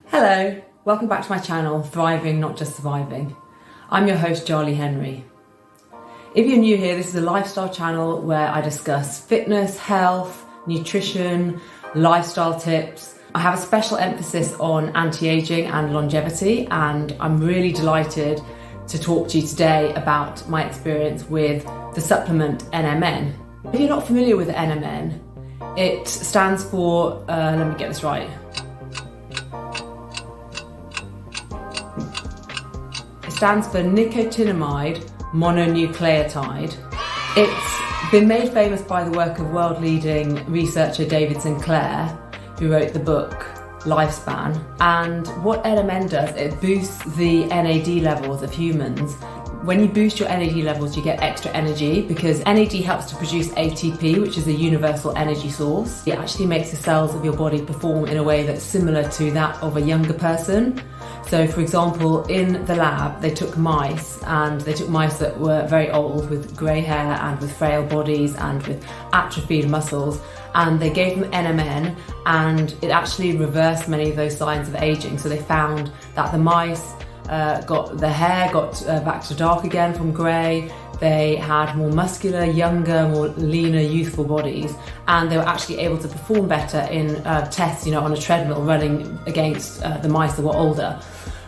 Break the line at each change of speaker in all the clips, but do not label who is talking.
Hello, welcome back to my channel, Thriving Not Just Surviving. I'm your host, Charlie Henry. If you're new here, this is a lifestyle channel where I discuss fitness, health, nutrition, lifestyle tips. I have a special emphasis on anti-aging and longevity, and I'm really delighted to talk to you today about my experience with the supplement NMN. If you're not familiar with NMN, it stands for, let me get this right. It stands for nicotinamide mononucleotide. It's been made famous by the work of world-leading researcher David Sinclair, who wrote the book Lifespan. And what NMN does, it boosts the NAD levels of humans. When you boost your NAD levels, you get extra energy because NAD helps to produce ATP, which is a universal energy source. It actually makes the cells of your body perform in a way that's similar to that of a younger person. So for example, in the lab, they took mice that were very old with grey hair and with frail bodies and with atrophied muscles, and they gave them NMN, and it actually reversed many of those signs of aging. So they found that the mice their hair got back to dark again from grey. They had more muscular, younger, more leaner, youthful bodies, and they were actually able to perform better in tests, on a treadmill running against the mice that were older.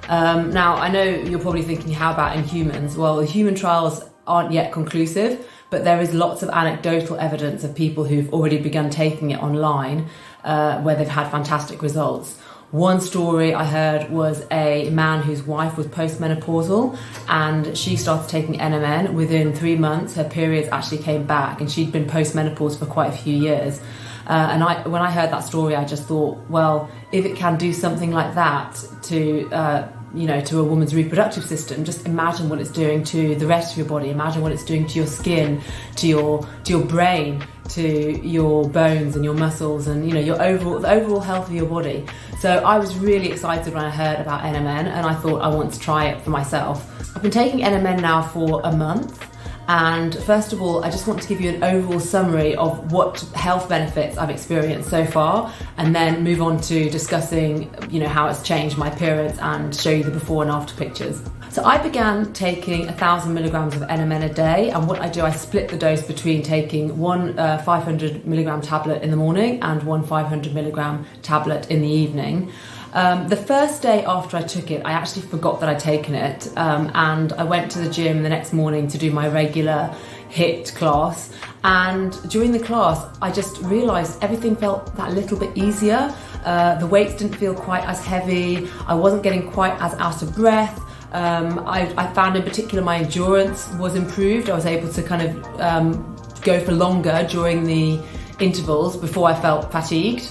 Now, I know you're probably thinking, how about in humans? Well, the human trials aren't yet conclusive, but there is lots of anecdotal evidence of people who've already begun taking it online, where they've had fantastic results. One story I heard was a man whose wife was postmenopausal, and she started taking NMN. Within 3 months, her periods actually came back, and she'd been postmenopause for quite a few years. When I heard that story, I just thought, well, if it can do something like that to a woman's reproductive system, just imagine what it's doing to the rest of your body. Imagine what it's doing to your skin, to your brain, to your bones and your muscles, and the overall health of your body. So I was really excited when I heard about NMN, and I thought I want to try it for myself. I've been taking NMN now for a month. And first of all, I just want to give you an overall summary of what health benefits I've experienced so far, and then move on to discussing, how it's changed my appearance and show you the before and after pictures. So I began taking 1,000 milligrams of NMN a day, and what I do, I split the dose between taking one 500 milligram tablet in the morning and one 500 milligram tablet in the evening. The first day after I took it, I actually forgot that I'd taken it, and I went to the gym the next morning to do my regular HIIT class, and during the class I just realised everything felt that little bit easier. The weights didn't feel quite as heavy, I wasn't getting quite as out of breath. I found in particular my endurance was improved. I was able to kind of go for longer during the intervals before I felt fatigued.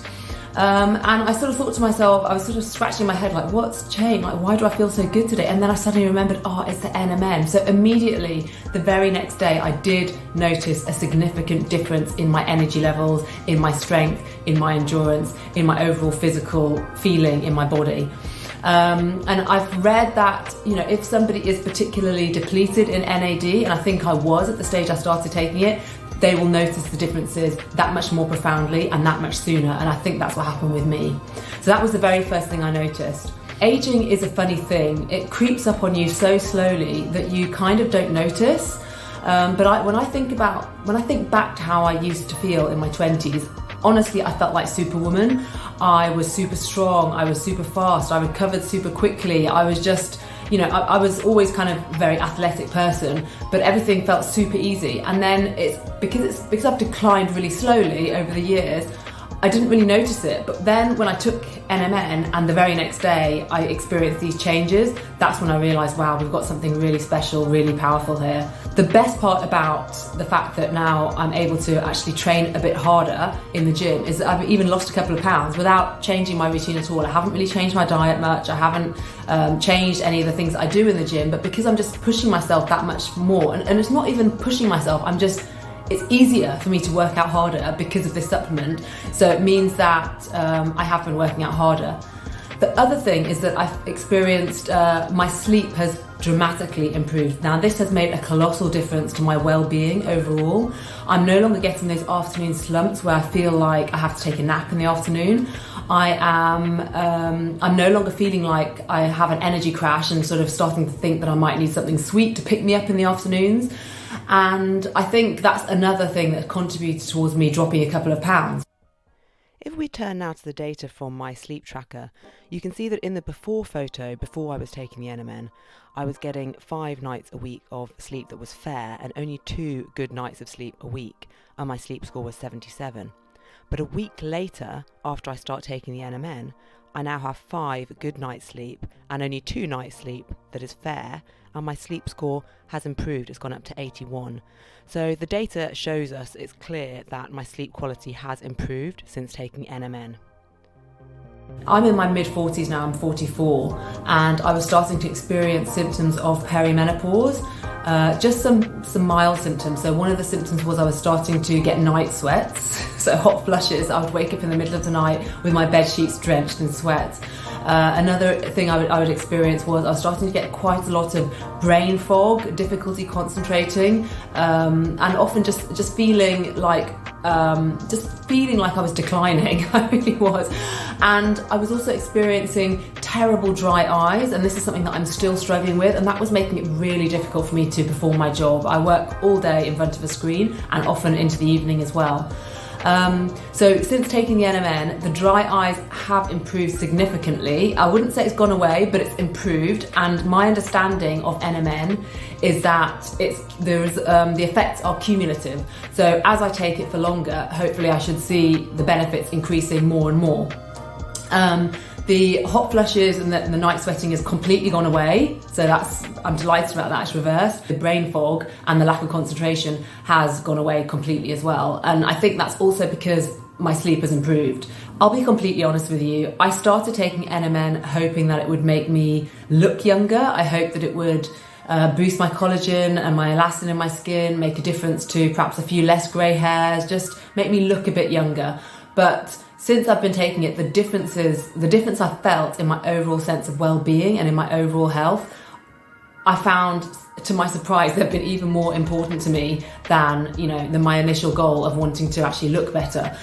And I sort of thought to myself, I was sort of scratching my head like, what's changed? Like, why do I feel so good today? And then I suddenly remembered, it's the NMN. So immediately, the very next day, I did notice a significant difference in my energy levels, in my strength, in my endurance, in my overall physical feeling in my body. And I've read that, if somebody is particularly depleted in NAD, and I think I was at the stage I started taking it, they will notice the differences that much more profoundly and that much sooner, and I think that's what happened with me. So that was the very first thing I noticed. Aging is a funny thing. It creeps up on you so slowly that you kind of don't notice. But when I think back to how I used to feel in my 20s, honestly, I felt like Superwoman. I was super strong, I was super fast, I recovered super quickly. I was just, I was always kind of a very athletic person, but everything felt super easy. And then because I've declined really slowly over the years, I didn't really notice it. But then when I took NMN and the very next day I experienced these changes, that's when I realised, wow, we've got something really special, really powerful here. The best part about the fact that now I'm able to actually train a bit harder in the gym is that I've even lost a couple of pounds without changing my routine at all. I haven't really changed my diet much. I haven't changed any of the things that I do in the gym, but because I'm just pushing myself that much more, and it's not even pushing myself, it's easier for me to work out harder because of this supplement. So it means that I have been working out harder. The other thing is that I've experienced my sleep has dramatically improved. Now, this has made a colossal difference to my well-being overall. I'm no longer getting those afternoon slumps where I feel like I have to take a nap in the afternoon. I'm no longer feeling like I have an energy crash and sort of starting to think that I might need something sweet to pick me up in the afternoons. And I think that's another thing that contributed towards me dropping a couple of pounds.
If we turn now to the data from my sleep tracker, you can see that in the before photo, before I was taking the NMN, I was getting 5 nights a week of sleep that was fair and only 2 good nights of sleep a week, and my sleep score was 77. But a week later, after I start taking the NMN, I now have 5 good nights sleep and only 2 nights sleep that is fair, and my sleep score has improved. It's gone up to 81. So the data shows us it's clear that my sleep quality has improved since taking NMN.
I'm in my mid-40s now, I'm 44, and I was starting to experience symptoms of perimenopause, just some mild symptoms. So one of the symptoms was I was starting to get night sweats, so hot flushes. I would wake up in the middle of the night with my bed sheets drenched in sweat. Another thing I would experience was I was starting to get quite a lot of brain fog, difficulty concentrating, and often just feeling like I was declining. I really was. And I was also experiencing terrible dry eyes, and this is something that I'm still struggling with, and that was making it really difficult for me to perform my job. I work all day in front of a screen and often into the evening as well. So since taking the NMN, the dry eyes have improved significantly. I wouldn't say it's gone away, but it's improved. And my understanding of NMN is that the effects are cumulative. So as I take it for longer, hopefully I should see the benefits increasing more and more. The hot flushes and the night sweating has completely gone away, so I'm delighted about that. It's reversed. The brain fog and the lack of concentration has gone away completely as well, and I think that's also because my sleep has improved. I'll be completely honest with you, I started taking NMN hoping that it would make me look younger. I hoped that it would boost my collagen and my elastin in my skin, make a difference to perhaps a few less grey hairs, just make me look a bit younger. But since I've been taking it, the difference I've felt in my overall sense of well-being and in my overall health, I found, to my surprise, they've been even more important to me than my initial goal of wanting to actually look better.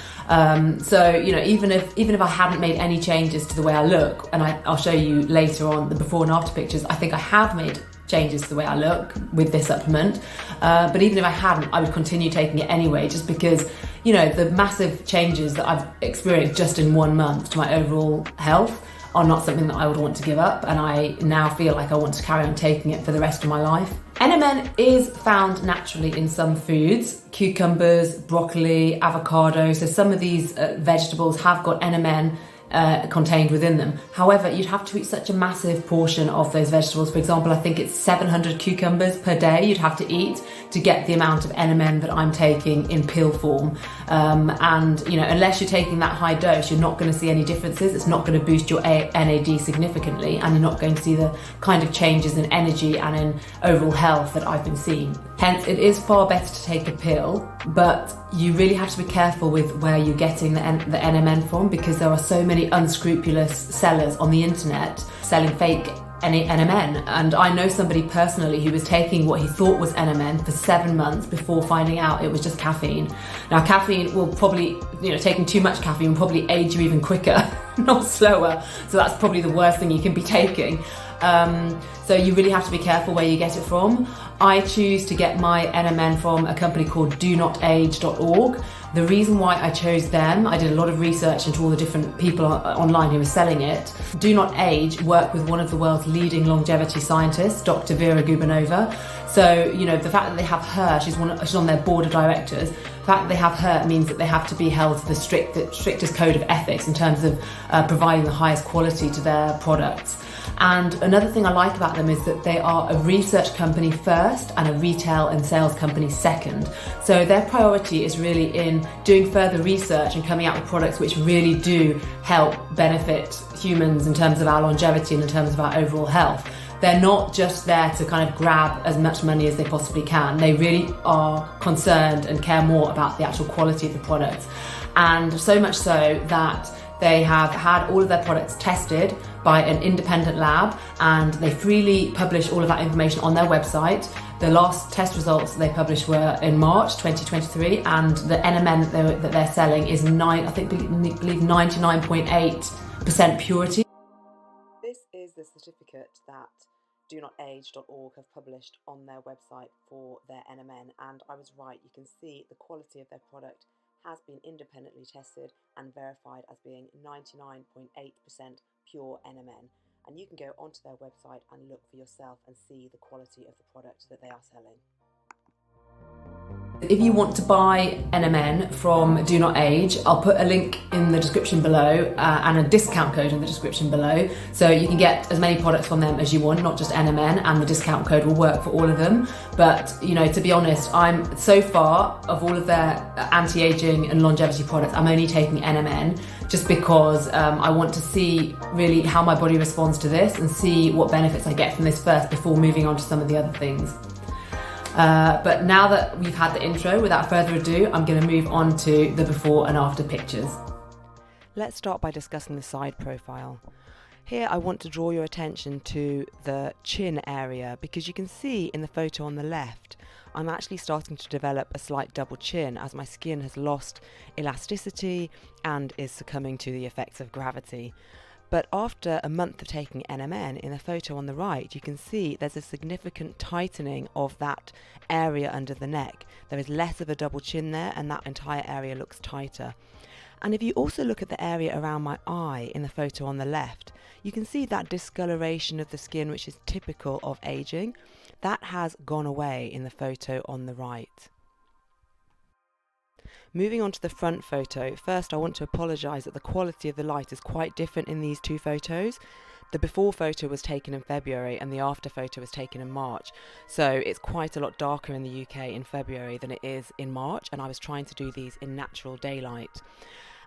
So even if I hadn't made any changes to the way I look, and I'll show you later on the before and after pictures, I think I have made changes to the way I look with this supplement. But even if I hadn't, I would continue taking it anyway, just because the massive changes that I've experienced just in 1 month to my overall health are not something that I would want to give up, and I now feel like I want to carry on taking it for the rest of my life. NMN is found naturally in some foods: cucumbers, broccoli, avocado. So some of these vegetables have got NMN contained within them. However, you'd have to eat such a massive portion of those vegetables. For example, I think it's 700 cucumbers per day you'd have to eat to get the amount of NMN that I'm taking in pill form. And unless you're taking that high dose, you're not going to see any differences. It's not going to boost your NAD significantly, and you're not going to see the kind of changes in energy and in overall health that I've been seeing. Hence, it is far better to take a pill, but you really have to be careful with where you're getting the NMN from, because there are so many unscrupulous sellers on the internet selling fake NMN. And I know somebody personally who was taking what he thought was NMN for 7 months before finding out it was just caffeine. Now, caffeine will probably, taking too much caffeine will probably age you even quicker, not slower. So that's probably the worst thing you can be taking. So you really have to be careful where you get it from. I choose to get my NMN from a company called donotage.org. The reason why I chose them, I did a lot of research into all the different people online who were selling it. Do Not Age work with one of the world's leading longevity scientists, Dr. Vera Gubanova. So, the fact that they have her, she's on their board of directors. The fact that they have her means that they have to be held to the strictest code of ethics in terms of providing the highest quality to their products. And another thing I like about them is that they are a research company first and a retail and sales company second. So their priority is really in doing further research and coming out with products which really do help benefit humans in terms of our longevity and in terms of our overall health. They're not just there to kind of grab as much money as they possibly can. They really are concerned and care more about the actual quality of the products. And so much so that they have had all of their products tested by an independent lab, and they freely publish all of that information on their website. The last test results they published were in March 2023, and the NMN that they're selling is believe 99.8% purity.
This is the certificate that DoNotAge.org have published on their website for their NMN, and I was right. You can see the quality of their product has been independently tested and verified as being 99.8% pure NMN. And you can go onto their website and look for yourself and see the quality of the product that they are selling.
If you want to buy NMN from Do Not Age, I'll put a link in the description below and a discount code in the description below, so you can get as many products from them as you want, not just NMN, and the discount code will work for all of them. But you know, to be honest, I'm so far of all of their anti-aging and longevity products, I'm only taking NMN just because I want to see really how my body responds to this and see what benefits I get from this first before moving on to some of the other things. But now that we've had the intro, without further ado, I'm going to move on to the before and after pictures.
Let's start by discussing the side profile. Here I want to draw your attention to the chin area, because you can see in the photo on the left I'm actually starting to develop a slight double chin as my skin has lost elasticity and is succumbing to the effects of gravity. But after a month of taking NMN, in the photo on the right, you can see there's a significant tightening of that area under the neck. There is less of a double chin there, and that entire area looks tighter. And if you also look at the area around my eye in the photo on the left, you can see that discoloration of the skin, which is typical of aging. That has gone away in the photo on the right. Moving on to the front photo, first I want to apologise that the quality of the light is quite different in these two photos. The before photo was taken in February and the after photo was taken in March. So it's quite a lot darker in the UK in February than it is in March, and I was trying to do these in natural daylight.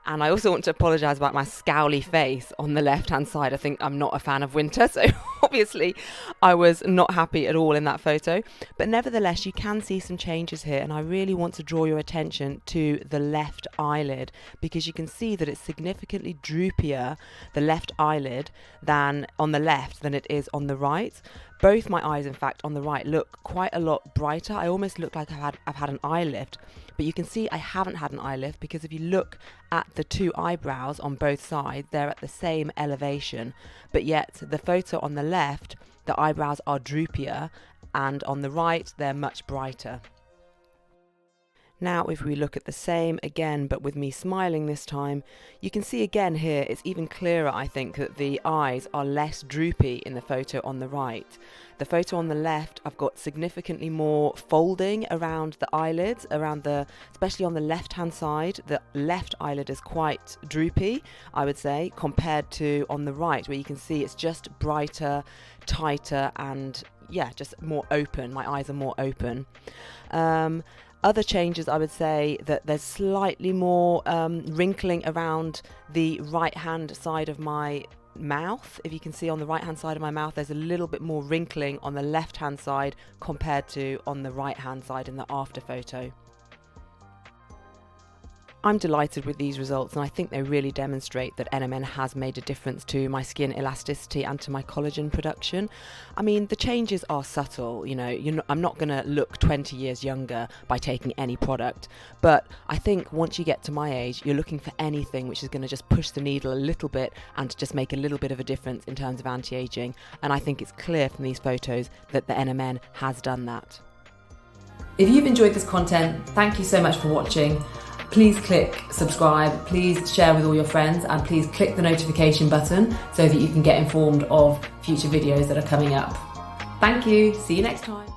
And I also want to apologise about my scowly face on the left-hand side. I think I'm not a fan of winter, so obviously I was not happy at all in that photo. But nevertheless, you can see some changes here, and I really want to draw your attention to the left eyelid, because you can see that it's significantly droopier, the left eyelid, than on the left than it is on the right. Both my eyes, in fact, on the right look quite a lot brighter. I almost look like I've had an eye lift. But you can see I haven't had an eye lift, because if you look at the two eyebrows on both sides, they're at the same elevation. But yet the photo on the left, the eyebrows are droopier, and on the right, they're much brighter. Now if we look at the same again, but with me smiling this time, you can see again here, it's even clearer, I think, that the eyes are less droopy in the photo on the right. The photo on the left, I've got significantly more folding around the eyelids, especially on the left-hand side. The left eyelid is quite droopy, I would say, compared to on the right, where you can see it's just brighter, tighter, and yeah, just more open. My eyes are more open. Other changes, I would say that there's slightly more wrinkling around the right-hand side of my mouth. If you can see on the right-hand side of my mouth, there's a little bit more wrinkling on the left-hand side compared to on the right-hand side in the after photo. I'm delighted with these results, and I think they really demonstrate that NMN has made a difference to my skin elasticity and to my collagen production. I mean, the changes are subtle, you know, I'm not going to look 20 years younger by taking any product, but I think once you get to my age, you're looking for anything which is going to just push the needle a little bit and to just make a little bit of a difference in terms of anti-aging, and I think it's clear from these photos that the NMN has done that.
If you've enjoyed this content, thank you so much for watching. Please click subscribe, please share with all your friends, and please click the notification button so that you can get informed of future videos that are coming up. Thank you, see you next time.